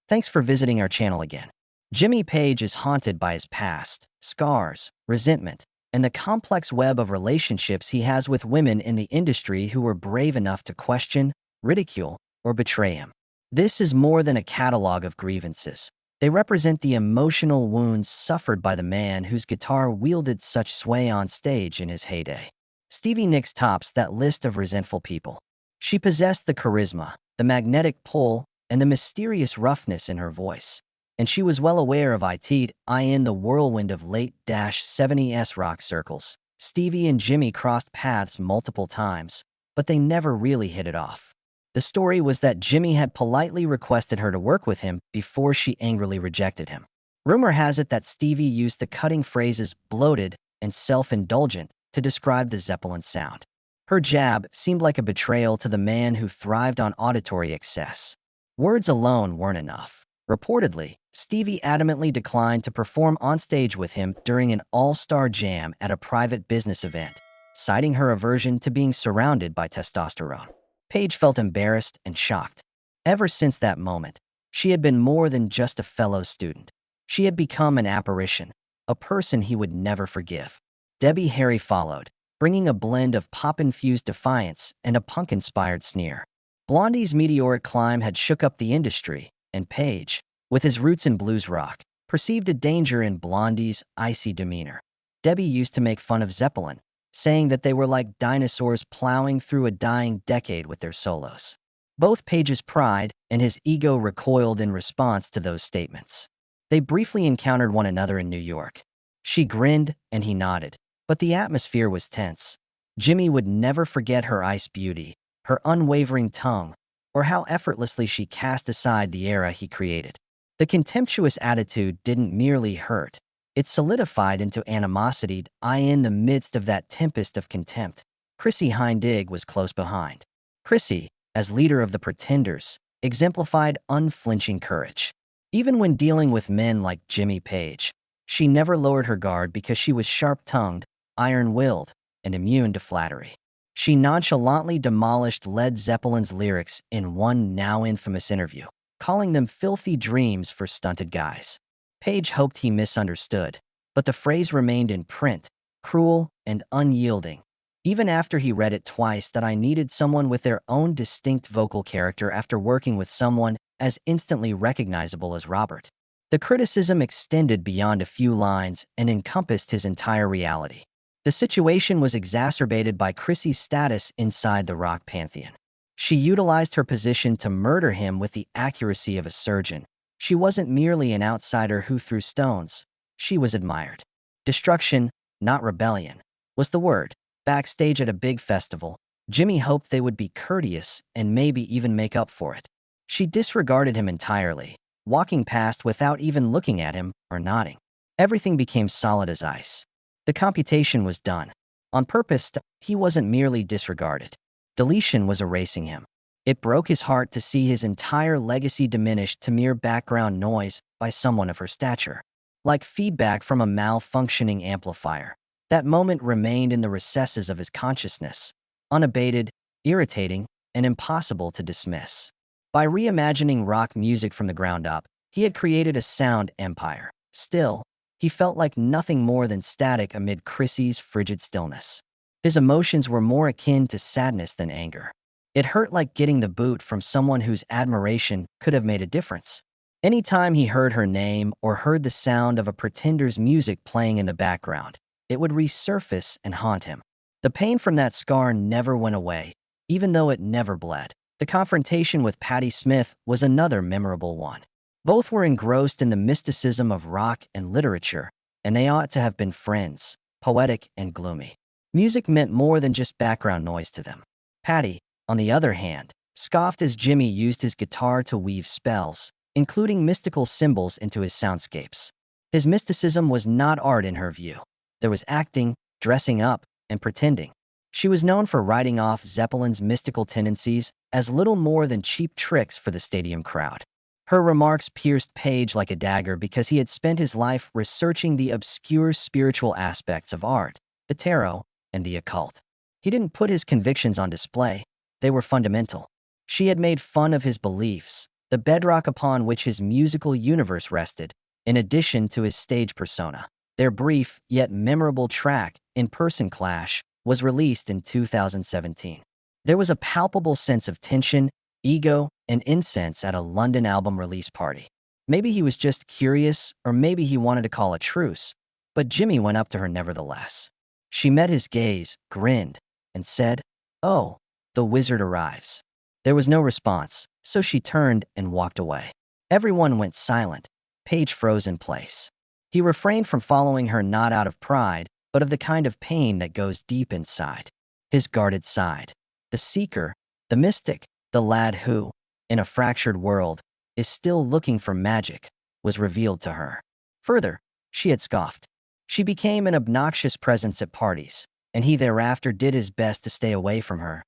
Thanks for visiting our channel again. Jimmy Page is haunted by his past, scars, resentment, and the complex web of relationships he has with women in the industry who were brave enough to question, ridicule, or betray him. This is more than a catalog of grievances. They represent the emotional wounds suffered by the man whose guitar wielded such sway on stage in his heyday. Stevie Nicks tops that list of resentful people. She possessed the charisma, the magnetic pull, and the mysterious roughness in her voice. And she was well aware of it in the whirlwind of late-70s rock circles. Stevie and Jimmy crossed paths multiple times, but they never really hit it off. The story was that Jimmy had politely requested her to work with him before she angrily rejected him. Rumor has it that Stevie used the cutting phrases bloated and self-indulgent to describe the Zeppelin sound. Her jab seemed like a betrayal to the man who thrived on auditory excess. Words alone weren't enough. Reportedly, Stevie adamantly declined to perform on stage with him during an all-star jam at a private business event, citing her aversion to being surrounded by testosterone. Page felt embarrassed and shocked. Ever since that moment, she had been more than just a fellow student. She had become an apparition, a person he would never forgive. Debbie Harry followed, bringing a blend of pop-infused defiance and a punk-inspired sneer. Blondie's meteoric climb had shook up the industry, and Page, with his roots in blues rock, perceived a danger in Blondie's icy demeanor. Debbie used to make fun of Zeppelin, saying that they were like dinosaurs plowing through a dying decade with their solos. Both Page's pride and his ego recoiled in response to those statements. They briefly encountered one another in New York. She grinned and he nodded, but the atmosphere was tense. Jimmy would never forget her ice beauty, her unwavering tongue, or how effortlessly she cast aside the era he created. The contemptuous attitude didn't merely hurt. It solidified into animosity in the midst of that tempest of contempt. Chrissie Hyndig was close behind. Chrissie, as leader of the Pretenders, exemplified unflinching courage. Even when dealing with men like Jimmy Page, she never lowered her guard because she was sharp-tongued, iron-willed, and immune to flattery. She nonchalantly demolished Led Zeppelin's lyrics in one now infamous interview, calling them filthy dreams for stunted guys. Page hoped he misunderstood, but the phrase remained in print, cruel and unyielding. Even after he read it twice that I needed someone with their own distinct vocal character after working with someone as instantly recognizable as Robert. The criticism extended beyond a few lines and encompassed his entire reality. The situation was exacerbated by Chrissie's status inside the rock pantheon. She utilized her position to murder him with the accuracy of a surgeon. She wasn't merely an outsider who threw stones. She was admired. Destruction, not rebellion, was the word. Backstage at a big festival, Jimmy hoped they would be courteous and maybe even make up for it. She disregarded him entirely, walking past without even looking at him or nodding. Everything became solid as ice. The computation was done. On purpose, he wasn't merely disregarded. Deletion was erasing him. It broke his heart to see his entire legacy diminished to mere background noise by someone of her stature. Like feedback from a malfunctioning amplifier, that moment remained in the recesses of his consciousness, unabated, irritating, and impossible to dismiss. By reimagining rock music from the ground up, he had created a sound empire. Still, he felt like nothing more than static amid Chrissie's frigid stillness. His emotions were more akin to sadness than anger. It hurt like getting the boot from someone whose admiration could have made a difference. Anytime he heard her name or heard the sound of a Pretender's music playing in the background, it would resurface and haunt him. The pain from that scar never went away, even though it never bled. The confrontation with Patti Smith was another memorable one. Both were engrossed in the mysticism of rock and literature, and they ought to have been friends, poetic and gloomy. Music meant more than just background noise to them. Patti, on the other hand, scoffed as Jimmy used his guitar to weave spells, including mystical symbols into his soundscapes. His mysticism was not art in her view. There was acting, dressing up, and pretending. She was known for writing off Zeppelin's mystical tendencies as little more than cheap tricks for the stadium crowd. Her remarks pierced Page like a dagger because he had spent his life researching the obscure spiritual aspects of art, the tarot, and the occult. He didn't put his convictions on display. They were fundamental. She had made fun of his beliefs, the bedrock upon which his musical universe rested, in addition to his stage persona. Their brief, yet memorable track, In Person Clash, was released in 2017. There was a palpable sense of tension, ego, and incense at a London album release party. Maybe he was just curious, or maybe he wanted to call a truce, but Jimmy went up to her nevertheless. She met his gaze, grinned, and said, "Oh, the wizard arrives." There was no response, so she turned and walked away. Everyone went silent. Page froze in place. He refrained from following her not out of pride, but of the kind of pain that goes deep inside. His guarded side. The seeker, the mystic, the lad who, in a fractured world, is still looking for magic, was revealed to her. Further, she had scoffed. She became an obnoxious presence at parties, and he thereafter did his best to stay away from her.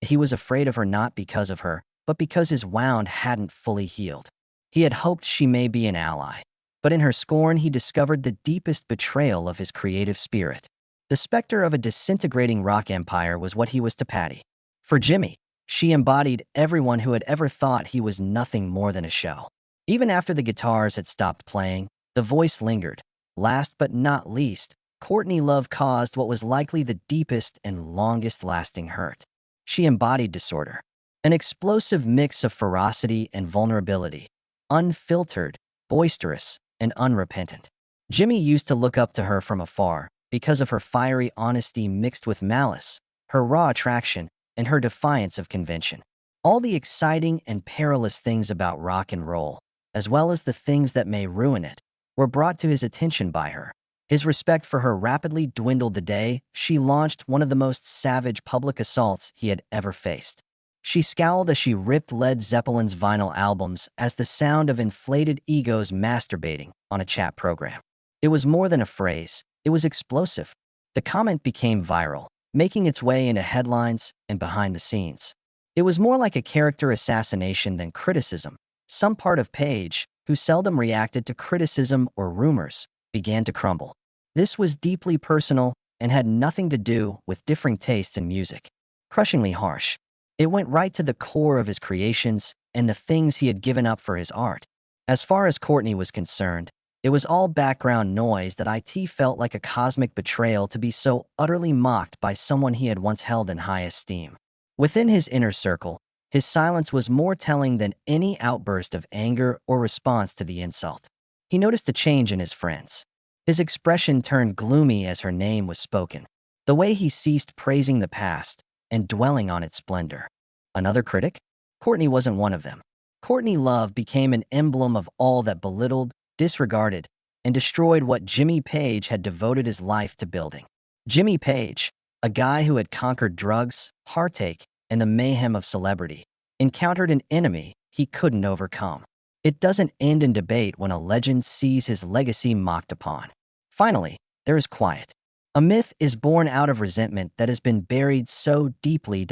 He was afraid of her not because of her, but because his wound hadn't fully healed. He had hoped she may be an ally, but in her scorn he discovered the deepest betrayal of his creative spirit. The specter of a disintegrating rock empire was what he was to Patty. For Jimmy, she embodied everyone who had ever thought he was nothing more than a show. Even after the guitars had stopped playing, the voice lingered. Last but not least, Courtney Love caused what was likely the deepest and longest-lasting hurt. She embodied disorder, an explosive mix of ferocity and vulnerability, unfiltered, boisterous, and unrepentant. Jimmy used to look up to her from afar because of her fiery honesty mixed with malice, her raw attraction, and her defiance of convention. All the exciting and perilous things about rock and roll, as well as the things that may ruin it, were brought to his attention by her. His respect for her rapidly dwindled the day she launched one of the most savage public assaults he had ever faced. She scowled as she ripped Led Zeppelin's vinyl albums as the sound of inflated egos masturbating on a chat program. It was more than a phrase, it was explosive. The comment became viral, making its way into headlines and behind the scenes. It was more like a character assassination than criticism. Some part of Page, who seldom reacted to criticism or rumors, began to crumble. This was deeply personal and had nothing to do with differing tastes in music. Crushingly harsh. It went right to the core of his creations and the things he had given up for his art. As far as Courtney was concerned, it was all background noise that it felt like a cosmic betrayal to be so utterly mocked by someone he had once held in high esteem. Within his inner circle, his silence was more telling than any outburst of anger or response to the insult. He noticed a change in his friends. His expression turned gloomy as her name was spoken. The way he ceased praising the past and dwelling on its splendor. Another critic? Courtney wasn't one of them. Courtney Love became an emblem of all that belittled, disregarded, and destroyed what Jimmy Page had devoted his life to building. Jimmy Page, a guy who had conquered drugs, heartache, and the mayhem of celebrity, encountered an enemy he couldn't overcome. It doesn't end in debate when a legend sees his legacy mocked upon. Finally, there is quiet. A myth is born out of resentment that has been buried so deeply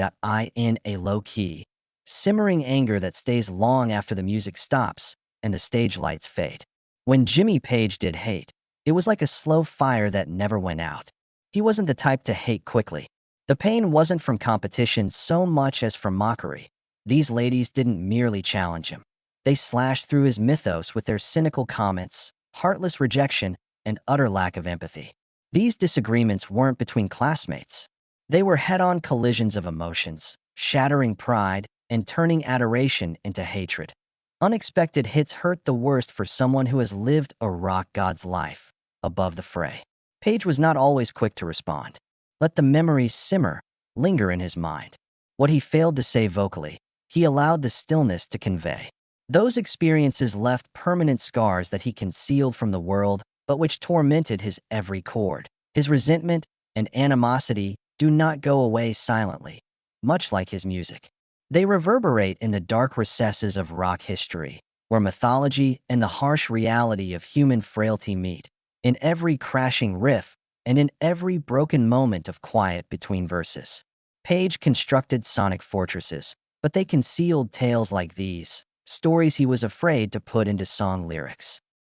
in a low-key, simmering anger that stays long after the music stops and the stage lights fade. When Jimmy Page did hate, it was like a slow fire that never went out. He wasn't the type to hate quickly. The pain wasn't from competition so much as from mockery. These ladies didn't merely challenge him. They slashed through his mythos with their cynical comments, heartless rejection, and utter lack of empathy. These disagreements weren't between classmates. They were head-on collisions of emotions, shattering pride and turning adoration into hatred. Unexpected hits hurt the worst for someone who has lived a rock god's life above the fray. Page was not always quick to respond. Let the memories simmer, linger in his mind. What he failed to say vocally, he allowed the stillness to convey. Those experiences left permanent scars that he concealed from the world, but which tormented his every chord. His resentment and animosity do not go away silently, much like his music. They reverberate in the dark recesses of rock history, where mythology and the harsh reality of human frailty meet, in every crashing riff and in every broken moment of quiet between verses. Page constructed sonic fortresses, but they concealed tales like these, stories he was afraid to put into song lyrics.